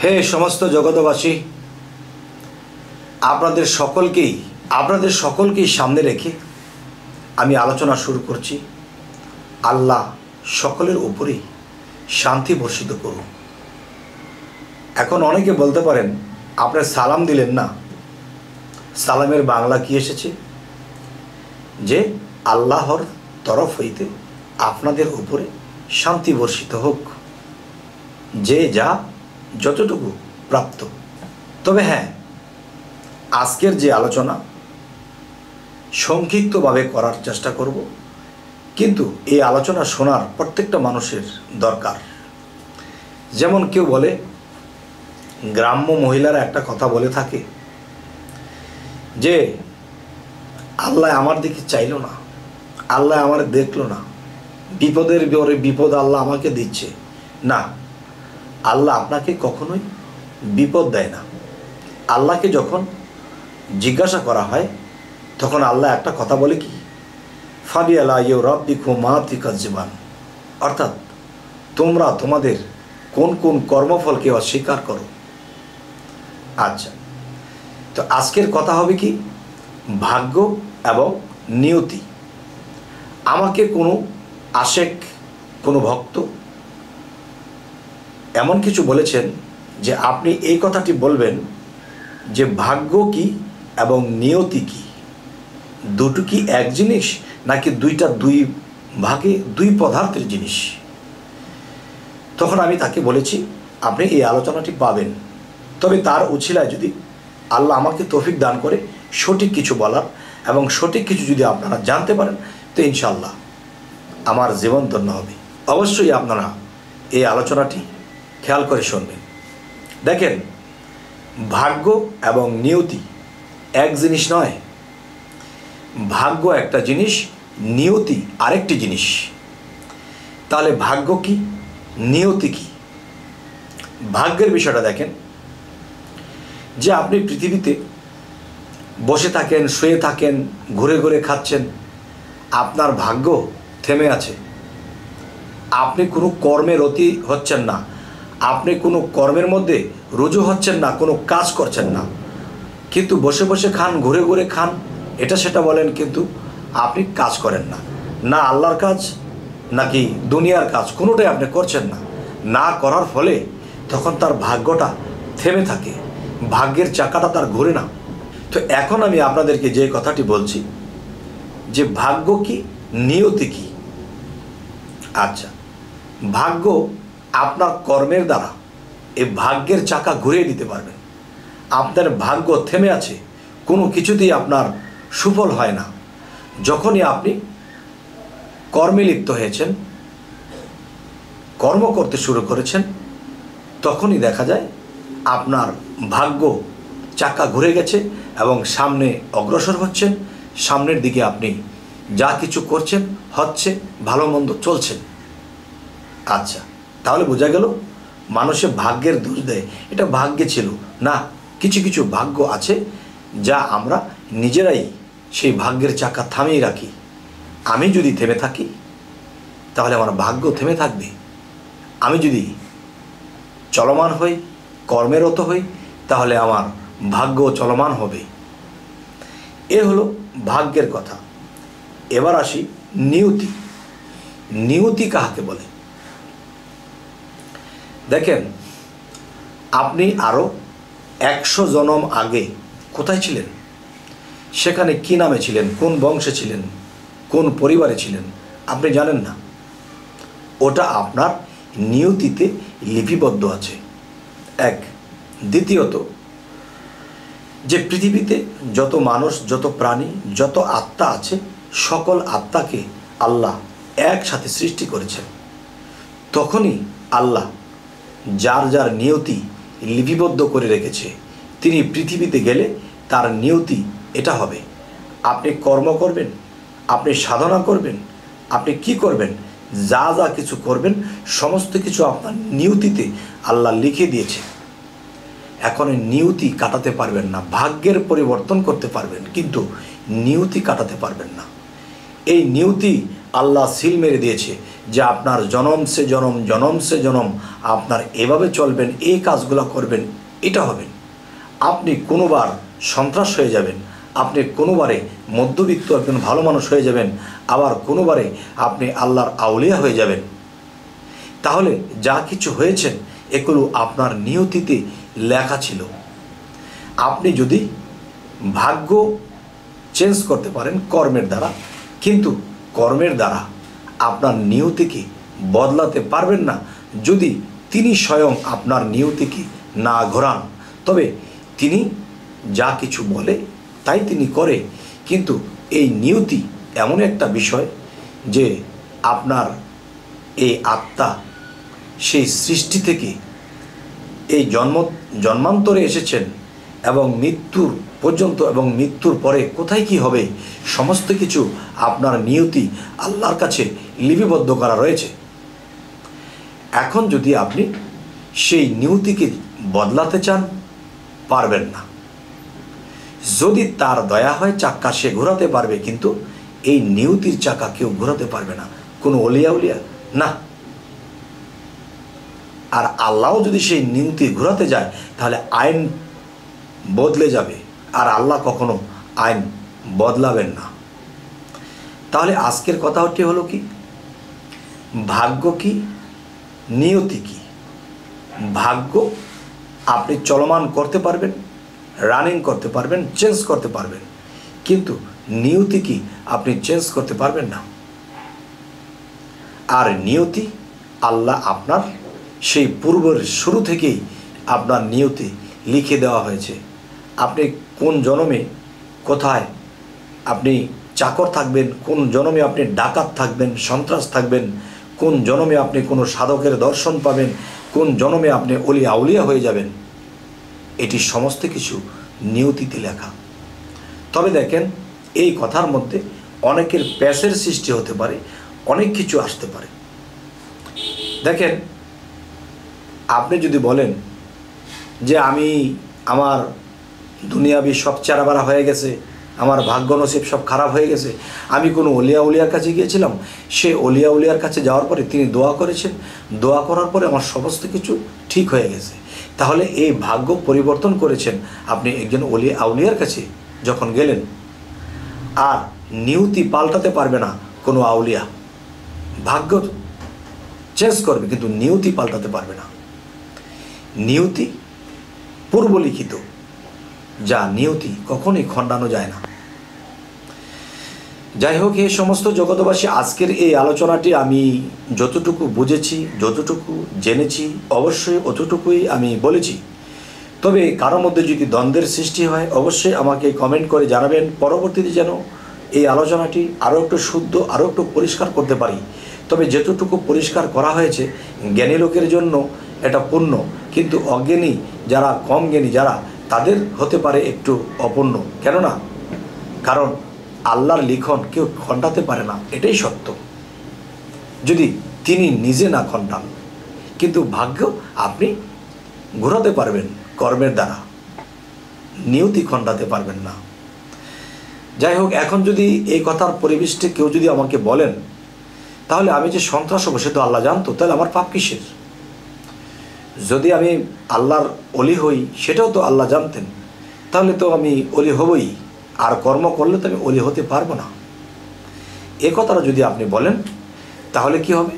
হে সমস্ত জগতবাসী, আপনাদের সকলকেই সামনে রেখে আমি আলোচনা শুরু করছি। আল্লাহ সকলের উপরেই শান্তি বর্ষিত করুন। এখন অনেকে বলতে পারেন, আপনার সালাম দিলেন না, সালামের বাংলা কি এসেছে? যে আল্লাহর তরফ হইতে আপনাদের উপরে শান্তি বর্ষিত হোক, যে যা যতটুকু প্রাপ্ত। তবে হ্যাঁ, আজকের যে আলোচনা সংক্ষিপ্তভাবে করার চেষ্টা করব, কিন্তু এই আলোচনা শোনার প্রত্যেকটা মানুষের দরকার। যেমন কেউ বলে, গ্রাম্য মহিলারা একটা কথা বলে থাকে যে আল্লাহ আমার দিকে চাইলো না, আল্লাহ আমার দেখলো না, বিপদের পরে বিপদ আল্লাহ আমাকে দিচ্ছে না। আল্লাহ আপনাকে কখনোই বিপদ দেয় না। আল্লাহকে যখন জিজ্ঞাসা করা হয় তখন আল্লাহ একটা কথা বলে কি, ফাবি আলা ইউ রাব্বিকুম মা তুকাজ্জিবান, অর্থাৎ তোমরা তোমাদের কোন কোন কর্মফলকে অস্বীকার করো। আচ্ছা, তো আজকের কথা হবে কি, ভাগ্য এবং নিয়তি। আমাকে কোনো আশেক, কোনো ভক্ত এমন কিছু বলেছেন যে আপনি এই কথাটি বলবেন যে ভাগ্য কি এবং নিয়তি কি, দুটো কি এক জিনিস নাকি দুই ভাগে দুই পদার্থের জিনিস? তখন আমি তাকে বলেছি, আপনি এই আলোচনাটি পাবেন, তবে তার উছিলায় যদি আল্লাহ আমাকে তৌফিক দান করে সঠিক কিছু বলার এবং সঠিক কিছু যদি আপনারা জানতে পারেন, তো ইনশাল্লাহ আমার জীবন ধন্য হবে। অবশ্যই আপনারা এই আলোচনাটি খেয়াল করে শুনবেন। দেখেন, ভাগ্য এবং নিয়তি এক জিনিস নয়। ভাগ্য একটা জিনিস, নিয়তি আরেকটি জিনিস। তাহলে ভাগ্য কি, নিয়তি কি? ভাগ্যের বিষয়টা দেখেন, যে আপনি পৃথিবীতে বসে থাকেন, শুয়ে থাকেন, ঘুরে ঘুরে খাচ্ছেন, আপনার ভাগ্য থেমে আছে। আপনি কোনো কর্মে রতি হচ্ছেন না, আপনি কোনো কর্মের মধ্যে রুজু হচ্ছেন না, কোনো কাজ করছেন না, কিন্তু বসে বসে খান, ঘুরে ঘুরে খান, এটা সেটা বলেন, কিন্তু আপনি কাজ করেন না, না আল্লাহর কাজ নাকি দুনিয়ার কাজ, কোনোটাই আপনি করছেন না। না করার ফলে তখন তার ভাগ্যটা থেমে থাকে, ভাগ্যের চাকাটা তার ঘুরে না। তো এখন আমি আপনাদেরকে যে কথাটি বলছি যে ভাগ্য কি, নিয়তি কি। আচ্ছা, ভাগ্য আপনার কর্মের দ্বারা এই ভাগ্যের চাকা ঘুরিয়ে দিতে পারবেন। আপনার ভাগ্য থেমে আছে, কোনো কিছুতেই আপনার সুফল হয় না। যখনই আপনি কর্মে লিপ্ত হয়েছেন, কর্ম করতে শুরু করেছেন, তখনই দেখা যায় আপনার ভাগ্য চাকা ঘুরে গেছে এবং সামনে অগ্রসর হচ্ছেন। সামনের দিকে আপনি যা কিছু করছেন হচ্ছে, ভালো মন্দ চলছে। আচ্ছা, তাহলে বোঝা গেল মানুষে ভাগ্যের দোষ দেয়, এটা ভাগ্যে ছিল না। কিছু কিছু ভাগ্য আছে যা আমরা নিজেরাই সেই ভাগ্যের চাকা থামিয়ে রাখি। আমি যদি থেমে থাকি তাহলে আমার ভাগ্য থেমে থাকবে। আমি যদি চলমান হই, কর্মেরত হই, তাহলে আমার ভাগ্য চলমান হবে। এ হলো ভাগ্যের কথা। এবার আসি নিয়তি। নিয়তি কাহাকে বলে? দেখেন, আপনি আরও 100 জন্ম আগে কোথায় ছিলেন? সেখানে কি নামে ছিলেন, কোন বংশে ছিলেন, কোন পরিবারে ছিলেন, আপনি জানেন না। ওটা আপনার নিয়তিতে লিপিবদ্ধ আছে। এক। দ্বিতীয়ত, যে পৃথিবীতে যত মানুষ, যত প্রাণী, যত আত্মা আছে, সকল আত্মাকে আল্লাহ একসাথে সৃষ্টি করেছেন। তখনই আল্লাহ যার যার নিয়তি লিপিবদ্ধ করে রেখেছে, তিনি পৃথিবীতে গেলে তার নিয়তি এটা হবে। আপনি কর্ম করবেন, আপনি সাধনা করবেন, আপনি কি করবেন, যা যা কিছু করবেন, সমস্ত কিছু আপনার নিয়তিতে আল্লাহ লিখে দিয়েছে। এখন নিয়তি কাটাতে পারবেন না। ভাগ্যের পরিবর্তন করতে পারবেন, কিন্তু নিয়তি কাটাতে পারবেন না। এই নিয়তি আল্লাহ সিল মেরে দিয়েছে যে আপনার জনম সে জনম, জনম সে জনম আপনার এভাবে চলবেন, এই কাজগুলো করবেন, এটা হবেন। আপনি কোনোবার সন্ত্রাস হয়ে যাবেন, আপনি কোনোবারে মধ্যবিত্ত একজন ভালো মানুষ হয়ে যাবেন, আবার কোনোবারে আপনি আল্লাহর আউলিয়া হয়ে যাবেন। তাহলে যা কিছু হয়েছেন এগুলো আপনার নিয়তিতে লেখা ছিল। আপনি যদি ভাগ্য চেঞ্জ করতে পারেন কর্মের দ্বারা, কিন্তু কর্মের দ্বারা আপনার নিয়তিকে বদলাতে পারবেন না যদি তিনি স্বয়ং আপনার নিয়তিকে না ঘোরান। তবে তিনি যা কিছু বলে তাই তিনি করে, কিন্তু এই নিয়তি এমন একটা বিষয় যে আপনার এই আত্মা সেই সৃষ্টি থেকে এই জন্মান্তরে এসেছেন এবং মৃত্যুর পর্যন্ত এবং মৃত্যুর পরে কোথায় কি হবে সমস্ত কিছু আপনার নিয়তি আল্লাহর কাছে লিপিবদ্ধ করা রয়েছে। এখন যদি আপনি সেই নিয়তিকে বদলাতে চান, পারবেন না। যদি তার দয়া হয় চাক্কা সে ঘোরাতে পারবে, কিন্তু এই নিয়তির চাকা কেউ ঘোরাতে পারবে না, কোনো অলিয়া উলিয়া না। আর আল্লাহও যদি সেই নিয়তি ঘোরাতে যায় তাহলে আইন বদলে যাবে, আর আল্লাহ কখনো আইন বদলাবেন না। তাহলে আজকের কথাটি হলো কি, ভাগ্য কি, নিয়তি কি? ভাগ্য আপনি চলমান করতে পারবেন, রানিং করতে পারবেন, চেঞ্জ করতে পারবেন, কিন্তু নিয়তি কি আপনি চেঞ্জ করতে পারবেন না। আর নিয়তি আল্লাহ আপনার সেই পূর্বের শুরু থেকেই আপনার নিয়তি লিখে দেওয়া হয়েছে। আপনি কোন জন্মে কোথায় আপনি চাকর থাকবেন, কোন জন্মে আপনি ডাকাত থাকবেন, সন্ত্রাস থাকবেন, কোন জন্মে আপনি কোনো সাধকের দর্শন পাবেন, কোন জন্মে আপনি অলি আউলিয়া হয়ে যাবেন, এটি সমস্ত কিছু নিয়তিতে লেখা। তবে দেখেন, এই কথার মধ্যে অনেকের প্যাসের সৃষ্টি হতে পারে, অনেক কিছু আসতে পারে। দেখেন, আপনি যদি বলেন যে আমি আমার দুনিয়াবি সব চারাবাড়া হয়ে গেছে, আমার ভাগ্য নসিব সব খারাপ হয়ে গেছে, আমি কোনো অলিয়া উলিয়ার কাছে গিয়েছিলাম, সে অলিয়া উলিয়ার কাছে যাওয়ার পরে তিনি দোয়া করেছেন, দোয়া করার পরে আমার সমস্ত কিছু ঠিক হয়ে গেছে, তাহলে এই ভাগ্য পরিবর্তন করেছেন আপনি একজন অলিয়া আউলিয়ার কাছে যখন গেলেন। আর নিয়তি পাল্টাতে পারবে না কোনো আউলিয়া। ভাগ্য চেঞ্জ করবে কিন্তু নিয়তি পাল্টাতে পারবে না। নিয়তি পূর্বলিখিত, যা নিয়তি কখনোই খণ্ডানো যায় না। যাই হোক, এই সমস্ত জগতবাসী, আজকের এই আলোচনাটি আমি যতটুকু বুঝেছি, যতটুকু জেনেছি, অবশ্যই অতটুকুই আমি বলেছি। তবে কারোর মধ্যে যদি দ্বন্দ্বের সৃষ্টি হয় অবশ্যই আমাকে কমেন্ট করে জানাবেন, পরবর্তীতে যেন এই আলোচনাটি আরও একটু শুদ্ধ, আরও একটু পরিষ্কার করতে পারি। তবে যেতটুকু পরিষ্কার করা হয়েছে জ্ঞানী লোকের জন্য এটা পূর্ণ, কিন্তু অজ্ঞানী যারা, কম জ্ঞানী যারা, তাদের হতে পারে একটু অপূর্ণ। কেননা কারণ আল্লাহর লিখন কেউ খণ্ডাতে পারে না, এটাই সত্য, যদি তিনি নিজে না খণ্ডান। কিন্তু ভাগ্য আপনি ঘোরাতে পারবেন কর্মের দ্বারা, নিয়তি খণ্ডাতে পারবেন না। যাই হোক, এখন যদি এই কথার পরিবেশটি কেউ যদি আমাকে বলেন তাহলে আমি যে সন্ত্রাস হবো সে তো আল্লাহ জানতো, তাহলে আমার পাপ কিসের? যদি আমি আল্লাহর অলি হই সেটাও তো আল্লাহ জানতেন, তাহলে তো আমি অলি হবই, আর কর্ম করলে তো আমি অলি হতে পারবো না। এ কথাটা যদি আপনি বলেন তাহলে কি হবে?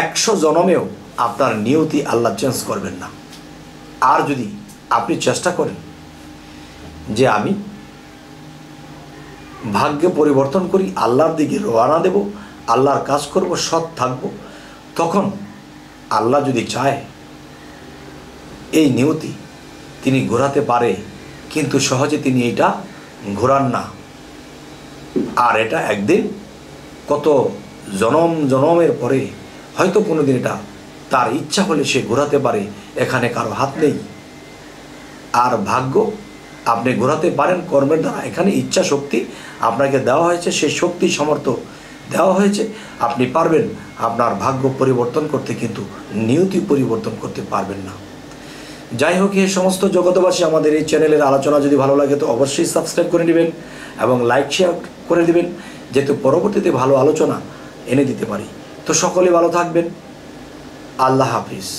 100 জন্মেও আপনার নিয়তি আল্লাহ চেঞ্জ করবেন না। আর যদি আপনি চেষ্টা করেন যে আমি ভাগ্য পরিবর্তন করি, আল্লাহর দিকে রওনা দেব, আল্লাহর কাজ করব, সৎ থাকব, তখন আল্লাহ যদি চায় এই নিয়তি তিনি ঘোরাতে পারে, কিন্তু সহজে তিনি এটা ঘোরান না। আর এটা একদিন কত জনমের পরে হয়তো কোনোদিন এটা তার ইচ্ছা হলে সে ঘোরাতে পারে, এখানে কারো হাত নেই। আর ভাগ্য আপনি ঘোরাতে পারেন কর্মের দ্বারা, এখানে ইচ্ছা শক্তি আপনাকে দেওয়া হয়েছে, সেই শক্তি সামর্থ্য দেওয়া হয়েছে, আপনি পারবেন আপনার ভাগ্য পরিবর্তন করতে, কিন্তু নিয়তি পরিবর্তন করতে পারবেন না। যাই হোক, এই সমস্ত জগতবাসী, আমাদের এই চ্যানেলের আলোচনা যদি ভালো লাগে তো অবশ্যই সাবস্ক্রাইব করে নেবেন এবং লাইক শেয়ার করে দেবেন যাতে পরবর্তীতে ভালো আলোচনা এনে দিতে পারি। তো সকলে ভালো থাকবেন। আল্লাহ হাফিজ।